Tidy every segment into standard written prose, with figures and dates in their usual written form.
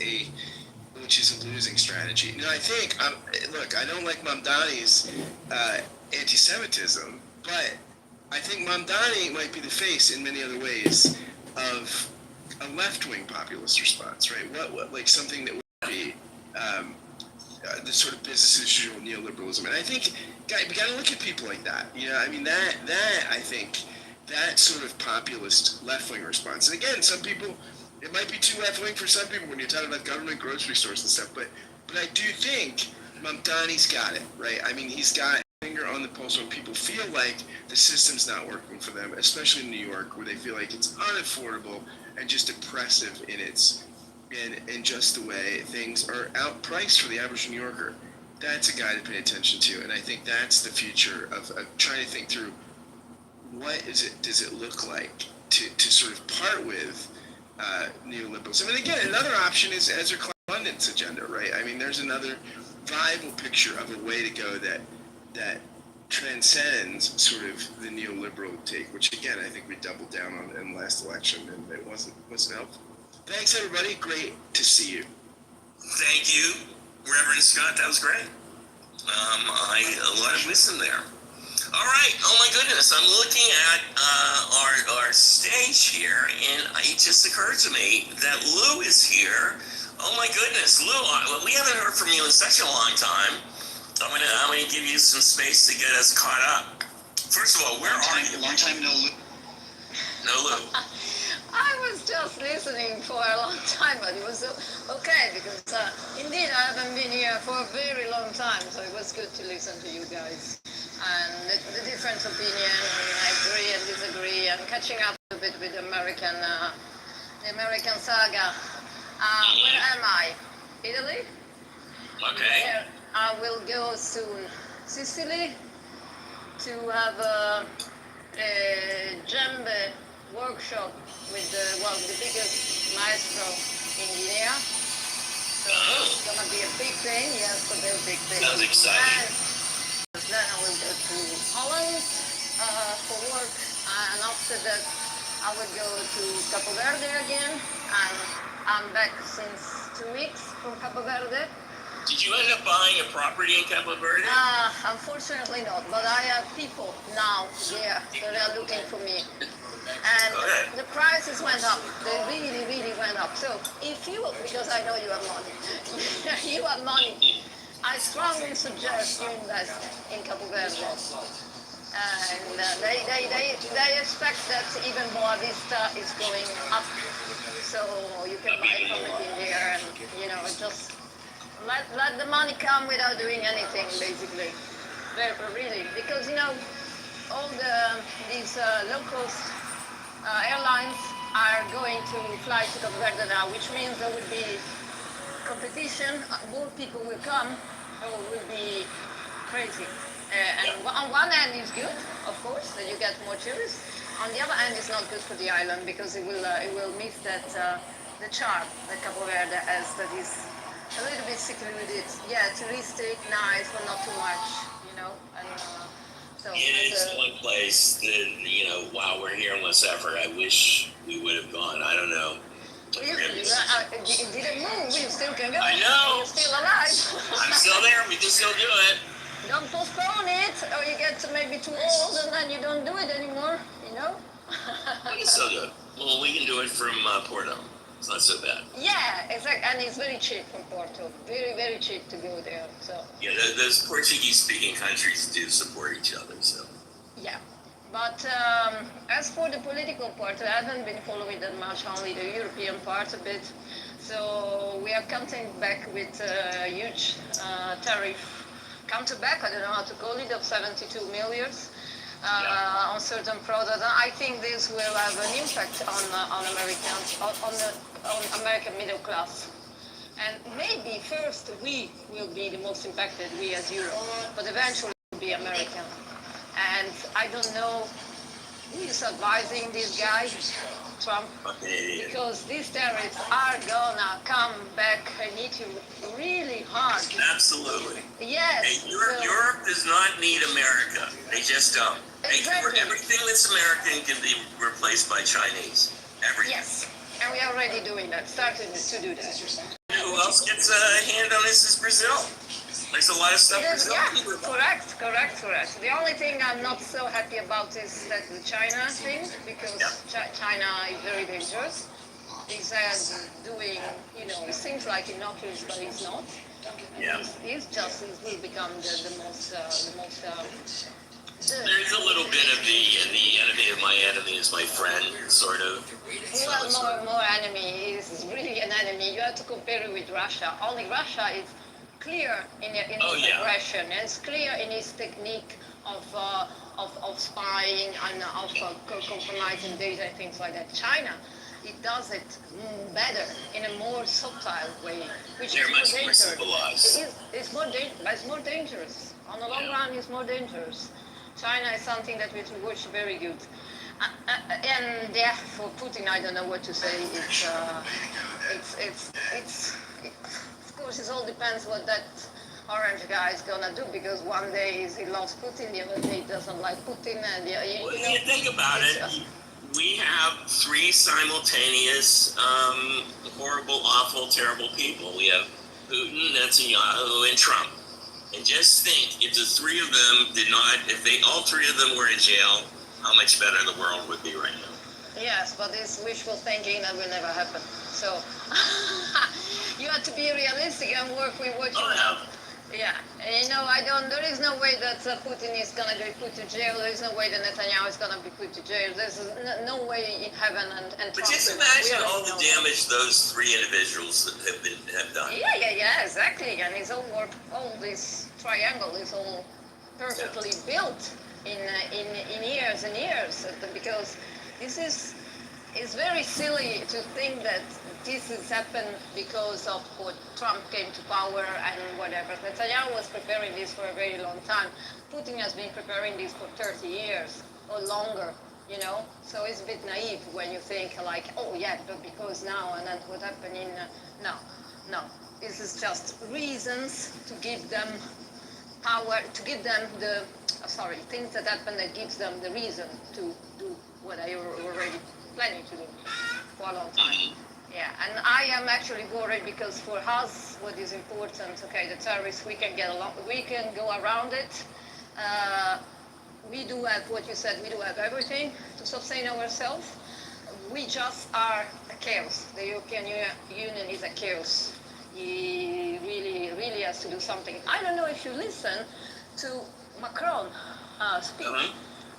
a losing strategy. I think look, I don't like Mamdani's anti-Semitism, but I think Mamdani might be the face in many other ways of a left-wing populist response, right? What like something that would be the sort of business as usual neoliberalism. And I think we got to look at people like that. I mean that I think that sort of populist left-wing response. And again, some people, it might be too left-wing for some people when you're talking about government grocery stores and stuff. But I do think Mamdani's got it, right? I mean, he's got a finger on the pulse when people feel like the system's not working for them, especially in New York, where they feel like it's unaffordable and just oppressive in just the way things are outpriced for the average New Yorker. That's a guy to pay attention to, and I think that's the future of trying to think through what does it look like to sort of part with neoliberalism. And again, another option is Ezra Clement's agenda, right? I mean, there's another viable picture of a way to go that transcends sort of the neoliberal take, which again I think we doubled down on in the last election, and it wasn't helpful. Thanks, everybody. Great to see you. Thank you, Reverend Scott. That was great. A lot of wisdom there. All right. Oh my goodness. I'm looking at our stage here, and it just occurred to me that Lou is here. Oh my goodness, Lou. We haven't heard from you in such a long time. I'm gonna give you some space to get us caught up. First of all, where are you? Long time no Lou. No Lou. I was just listening for a long time, but it was okay because indeed I haven't been here for a very long time, so it was good to listen to you guys and the different opinion, and I agree and disagree, and catching up a bit with the American saga. Where am I? Italy? Okay. Where I will go soon. Sicily to have a djembe workshop with the biggest maestro in Guinea. So it's gonna be a big thing, yes, a very big thing. Sounds exciting. And then I will go to Holland for work, and after that I will go to Capo Verde again, and I'm back since 2 weeks from Capo Verde. Did you end up buying a property in Capo Verde? Unfortunately not, but I have people now there, so they are looking for me. And the prices went up. They really, really went up. So if you, because I know you have money, you have money, I strongly suggest you invest in Capo Verde. And they expect that even Boa Vista is going up. So you can buy property there, and just let the money come without doing anything, basically. Really, because all these low-cost airlines are going to fly to Cape Verde now, which means there will be competition. More people will come. It will be crazy. And on one hand, it's good, of course, that you get more tourists. On the other hand, it's not good for the island because it will miss that the charm that Capo Verde has, that is a little bit secluded. Yeah, touristic, nice, but not too much, And so it is one place that while we're here in West Africa, I wish we would have gone. I don't know. You didn't move. You still can go. I know. You're still alive. I'm still there. We can still do it. Don't postpone it, or you get maybe too old and then you don't do it anymore, We can still do it. Well, we can do it from Porto. It's not so bad. Yeah, exactly. And it's very cheap from Porto. Very, very cheap to go there. So. Yeah, those Portuguese-speaking countries do support each other. So. Yeah. But as for the political part, I haven't been following that much, only the European part a bit. So we are counting back with a huge tariff counterback, I don't know how to call it, of 72 million on certain products. And I think this will have an impact on Americans, on American middle class. And maybe first we will be the most impacted, we as Europe, but eventually it will be American. And I don't know who is advising this guy, Trump, because these tariffs are gonna come back and hit you really hard. Absolutely. Yes. And Europe does not need America. They just don't. Exactly. Everything that's American can be replaced by Chinese. Everything. Yes. And we are already doing that, starting to do that. else gets a hand on this is Brazil. There's a lot of stuff It is, Brazil. yeah, correct. The only thing I'm not so happy about is that the China thing, because China is very dangerous. He's doing, it seems like innocuous, but he's not. Yeah. He will become the most. There's a little bit of the enemy of my enemy is my friend, sort of. Well, more enemy is really an enemy. You have to compare it with Russia. Only Russia is clear in his aggression, and it's clear in his technique of spying and of compromising data and things like that. China, it does it better in a more subtle way, which They're is more much more dangerous. civilized. It's more dangerous. On the long run, it's more dangerous. China is something that we watch very good. And yeah, for Putin, I don't know what to say. Of course, it all depends what that orange guy is gonna do, because one day he loves Putin, the other day he doesn't like Putin, and When you think about it, we have three simultaneous, horrible, awful, terrible people. We have Putin, Netanyahu, and Trump. And just think, if the three of them if all three of them were in jail, how much better the world would be right now. Yes, but it's wishful thinking that will never happen. So you have to be realistic and work with what you have. Yeah, and there is no way that Putin is going to be put to jail. There is no way that Netanyahu is going to be put to jail. There's no way in heaven and But just imagine all the damage those three individuals have done. Yeah, exactly. And it's all this triangle is all perfectly built in years and years, because it's very silly to think that this has happened because of what Trump came to power and whatever. Netanyahu was preparing this for a very long time. Putin has been preparing this for 30 years or longer, So it's a bit naive when you think like, oh yeah, but because now and then what happened in... No. This is just reasons to give them power, to give them things that happen that gives them the reason to do what they were already planning to do for a long time. Yeah, and I am actually worried because for us, what is important, okay, the terrorists, we can go around it. We do have what you said, we do have everything to sustain ourselves. We just are a chaos. The European Union is a chaos. He really has to do something. I don't know if you listen to Macron speak.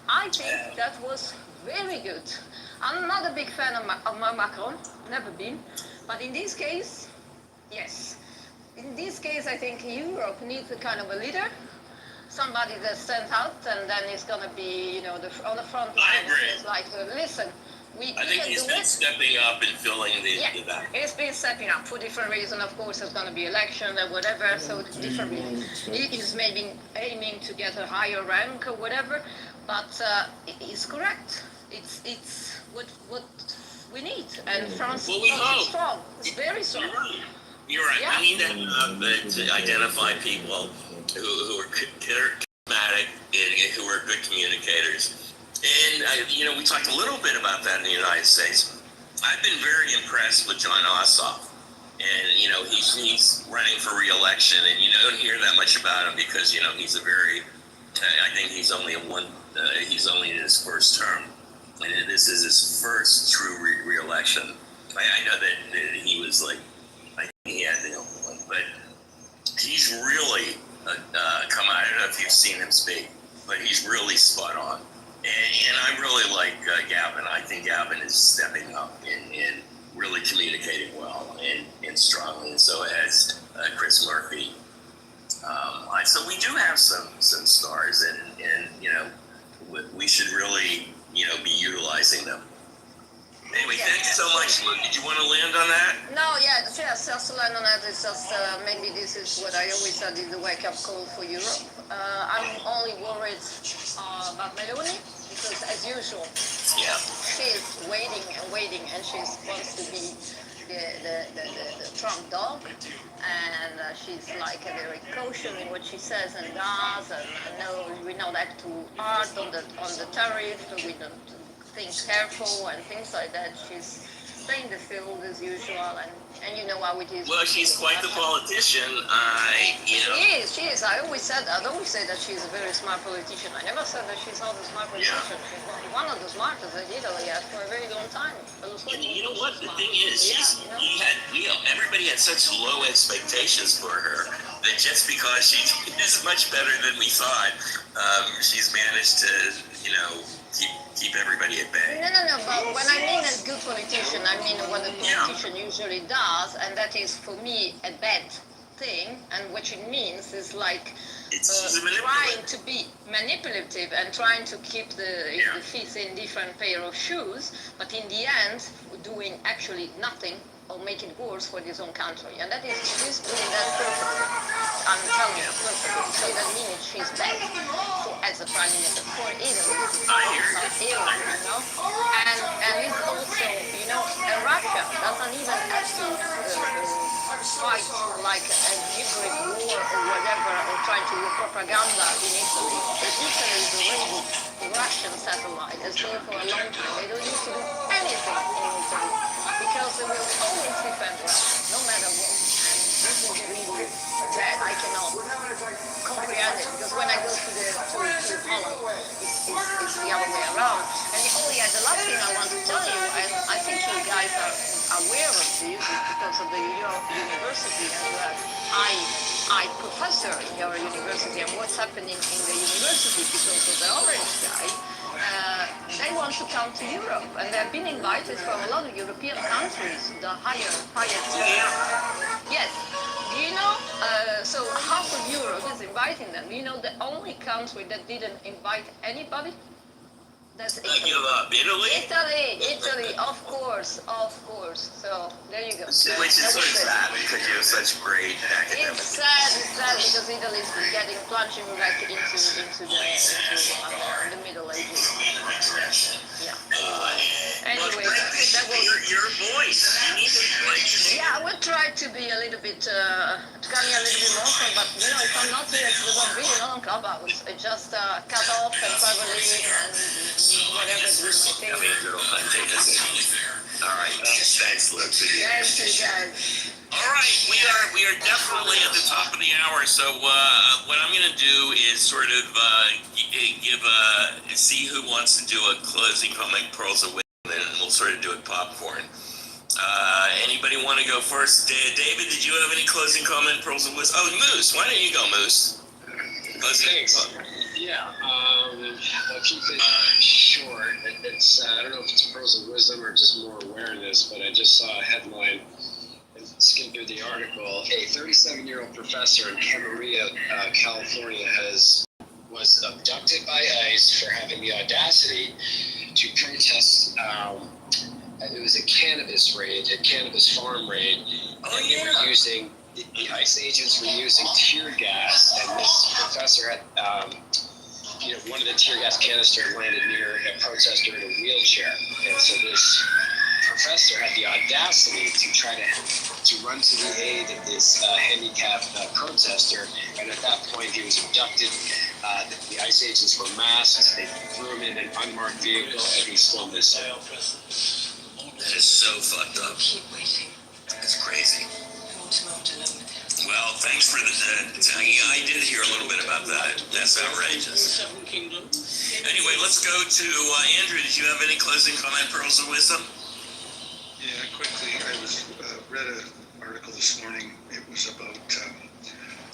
I think that was very good. I'm not a big fan of Macron, never been, but in this case, yes. In this case, I think Europe needs a kind of a leader, somebody that stands out, and then is going to be, on the front line. I agree. It's like, listen, I think he's been stepping up and filling the back. He's been stepping up for different reasons. Of course, there's going to be election and whatever, so different reasons. He is maybe aiming to get a higher rank or whatever, but he's correct. It's what we need, and France is strong. It's very strong. You're right. Yeah. We need to identify people who are charismatic and who are good communicators. And, we talked a little bit about that in the United States. I've been very impressed with John Ossoff. And, he's running for re-election, and you don't hear that much about him because, he's I think he's only he's only in his first term. And this is his first true re-election. I know that he was I think he had the only one, but he's really come out. I don't know if you've seen him speak, but he's really spot on. And I really like Gavin. I think Gavin is stepping up and really communicating well and strongly. And so has Chris Murphy. So we do have some stars, and we should really be utilizing them. Anyway, thanks so much. Did you want to land on that? No, just to land on that. It's just maybe this is what I always said is the wake-up call for Europe. I'm only worried about Meloni because, as usual, she's waiting, and she wants to be the Trump dog, and she's like very cautious in what she says and does, and we know that too hard on the tariff. We don't think careful and things like that. She's playing the field as usual, and you know how it is. Well, she's quite the politician. She is. I always say that she's a very smart politician. I never said that she's not a smart politician. She's one of the smartest that Italy had for a very long time. And you know what? The thing is, everybody had such low expectations for her that just because she is much better than we thought, she's managed to, keep everybody at bay. No. But when I mean a good politician, I mean what a politician usually does, and that is for me a bad thing. And what it means is like trying to be manipulative and trying to keep the feet in different pair of shoes, but in the end doing actually nothing or make it worse for his own country. And that is, she's doing that perfectly. I'm telling you, perfectly. So that means she's bad as a prime minister for Italy. And it's also, Russia doesn't even have to fight like a hybrid war or whatever, or trying to do propaganda in Italy. But Italy is already Russian satellite. Has been for a long time. They don't need to do anything in Italy because they will always defend Russia, no matter what. And this is really bad. I cannot comprehend it because when I go to Holland, it's the other way around. And the last thing I want to tell you, and I think you guys are aware of this because of the university, and that I professor in your university, and what's happening in the university because of the orange guy. They want to come to Europe, and they've been invited from a lot of European countries, the higher tier. Yes. Do you know? So half of Europe is inviting them. Do you know the only country that didn't invite anybody? That's Italy. Give up. Italy, of course. So there you go. Which is sort of sad because you have such great academics. It's sad because Italy is getting plunging back into the Middle Ages. Yeah. Anyway, that was your voice. You need to Yeah, I would try to be a little bit, to come here a little bit more, but if I'm not here, it's not really not on Clubhouse. I just cut off and probably and whatever do my thing. All right, thanks, Luke. Thank you, guys. All right, we are definitely at the top of the hour. So what I'm going to do is sort of see who wants to do a closing comment, Pearls of Wisdom, and we'll sort of do it popcorn. Anybody want to go first? David, did you have any closing comment, Pearls of Wisdom? Oh, Moose, why don't you go, Moose? Thanks. Yeah, I'll keep it short. It's I don't know if it's Pearls of Wisdom or just more awareness, but I just saw a headline and skimmed through the article. A 37-year-old professor in Camarillo, California, was abducted by ICE for having the audacity to protest. It was a cannabis raid, a cannabis farm raid, and they were using. The ICE agents were using tear gas, and this professor had, one of the tear gas canisters landed near a protester in a wheelchair. And so this professor had the audacity to try to run to the aid of this handicapped protester. And at that point, he was abducted. The ICE agents were masked. They threw him in an unmarked vehicle, and he's still missing. That is so fucked up. It's crazy. Well, thanks for I did hear a little bit about that. That's outrageous. Anyway, let's go to Andrew. Did you have any closing comment, Pearls of Wisdom? Yeah, quickly. I read an article this morning. It was about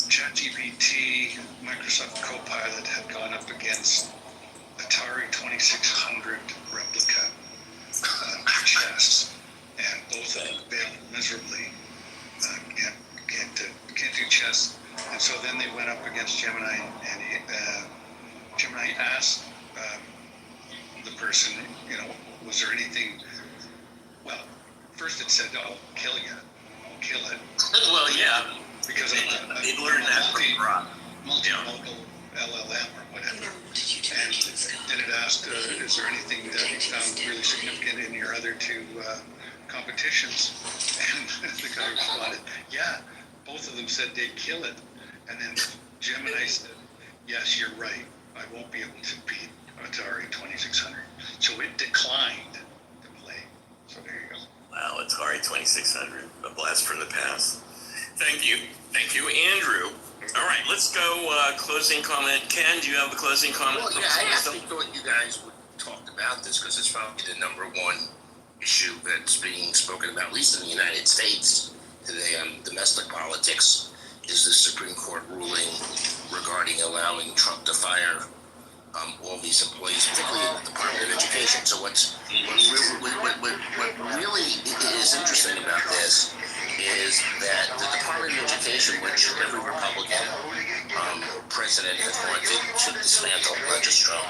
ChatGPT, Microsoft Copilot had gone up against Atari 2600 replica chess, and both of them failed miserably. Can't do chess, and so then they went up against Gemini, and Gemini asked the person, was there anything? Well, first it said, "I'll kill you, I'll kill it." Well, yeah, because they learned that from Rob. Multimodal LLM or whatever. And then it asked, is there anything that you found really significant in your other two competitions? And the guy responded, yeah, both of them said they'd kill it. And then Gemini said, yes, you're right. I won't be able to beat Atari 2600. So it declined to play. So there you go. Wow, it's Atari 2600, a blast from the past. Thank you, Andrew. All right, let's go. Closing comment. Ken, do you have a closing comment? Well, yeah, I actually thought you guys would talk about this because it's probably the number one issue that's being spoken about, at least in the United States today on domestic politics, is the Supreme Court ruling regarding allowing Trump to fire all these employees, particularly in the Department of Education. So what really is interesting about this is that the Department of Education, which every Republican president has wanted to dismantle, not just Trump,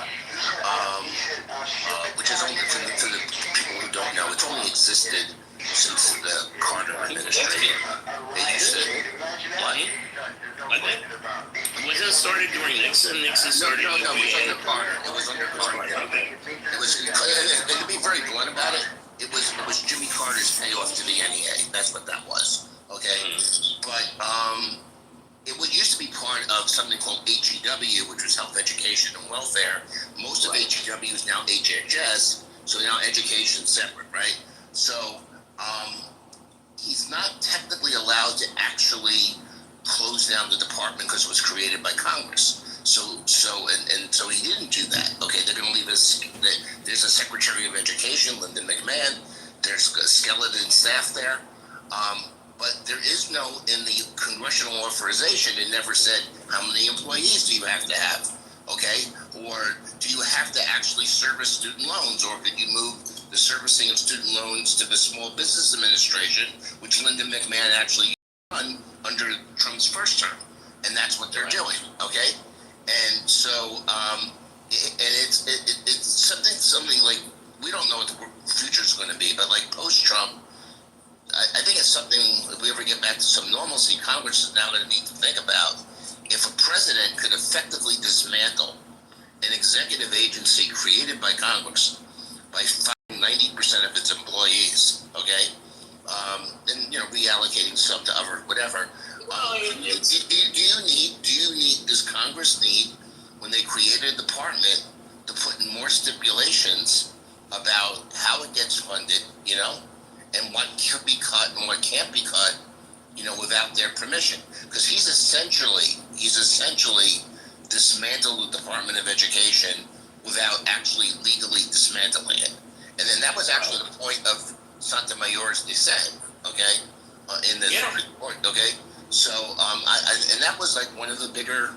which is only to the people who don't know, it's only existed since the Carter administration. It used to. What? Was it started during Nixon? Nixon started. No, it was under Carter. It was under Carter. It was, and to be very blunt about it, it was Jimmy Carter's payoff to the NEA. That's what that was. Okay, but it used to be part of something called HEW, which was Health, Education, and Welfare. Most of HEW is now HHS, so now education's separate, right? So he's not technically allowed to actually close down the department because it was created by Congress. So he didn't do that. Okay, they're going to leave us. There's a Secretary of Education, Lyndon McMahon. There's a skeleton staff there. But there is no, in the congressional authorization, it never said how many employees do you have to have, okay? Or do you have to actually service student loans, or could you move the servicing of student loans to the Small Business Administration, which Lyndon McMahon actually done under Trump's first term? And that's what they're doing, okay? And so, it's something like, we don't know what the future's going to be, but like post-Trump, I think it's something, if we ever get back to some normalcy, Congress is now going to need to think about if a president could effectively dismantle an executive agency created by Congress by firing 90% of its employees, okay, and reallocating some to other whatever. Does Congress need, when they created a department, to put in more stipulations about how it gets funded, and what could be cut and what can't be cut, without their permission? Because he's essentially dismantled the Department of Education without actually legally dismantling it. And then that was actually the point of Sotomayor's dissent, okay, in the Supreme Court, okay? So, and that was like one of the bigger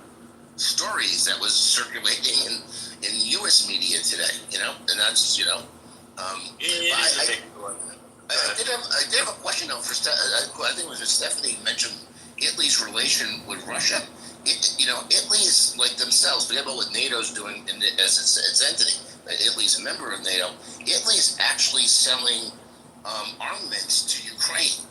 stories that was circulating in U.S. media today, and that's, I did have a question though I think it was Stephanie mentioned Italy's relation with Russia. Italy is like themselves. Forget about what NATO's doing as its entity. Italy's a member of NATO. Italy is actually selling armaments to Ukraine.